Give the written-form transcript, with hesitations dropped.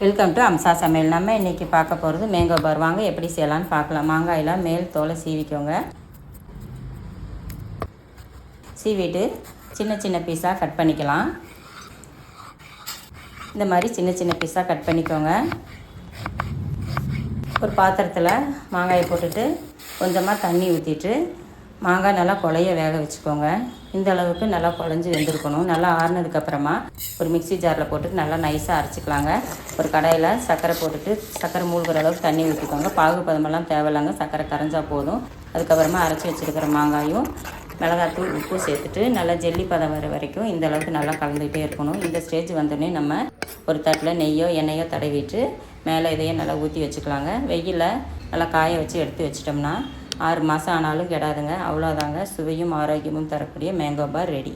Welcome to Amsa சமையல். நம்ம இன்றைக்கி பார்க்க போகிறது மேங்கோ பார். வாங்க எப்படி செய்யலான்னு பார்க்கலாம். மாங்காயெல்லாம் மேல் தோலை சீவிக்கோங்க. சீவிட்டு சின்ன சின்ன பீஸாக கட் பண்ணிக்கலாம். இந்த மாதிரி சின்ன சின்ன பீஸாக கட் பண்ணிக்கோங்க. ஒரு பாத்திரத்தில் மாங்காயை போட்டுட்டு கொஞ்சமாக தண்ணி ஊற்றிட்டு மாங்காய் நல்லா குழைய வேக வச்சுக்கோங்க. இந்த அளவுக்கு நல்லா குழஞ்சி வெந்திருக்கணும். நல்லா ஆறுனதுக்கப்புறமா ஒரு மிக்ஸி ஜாரில் போட்டு நல்லா நைஸாக அரைச்சிக்கலாங்க. ஒரு கடாயில் சர்க்கரை போட்டுட்டு சர்க்கரை மூழ்கிற அளவுக்கு தண்ணி ஊற்றிக்கோங்க. பாகு பதமெல்லாம் தேவையில்லைங்க, சர்க்கரை கரைஞ்சா போதும். அதுக்கப்புறமா அரைச்சி வச்சுருக்கிற மாங்காயும் மிளகாத்தூள் உப்பு சேர்த்துட்டு நல்லா ஜெல்லி பதம் வர வரைக்கும் இந்த அளவுக்கு நல்லா கலந்துக்கிட்டே இருக்கணும். இந்த ஸ்டேஜ் வந்தோடனே நம்ம ஒரு தட்டில் நெய்யோ எண்ணெயோ தடவிட்டு மேலே இதையும் நல்லா ஊற்றி வச்சுக்கலாங்க. வெயிலில் நல்லா காய வச்சு எடுத்து வச்சிட்டோம்னா 6 மாதம் ஆனாலும் கெடாதுங்க. அவ்வளோதாங்க. சுவையும் ஆரோக்கியமும் தரக்கூடிய மேங்கோ பார் ரெடி.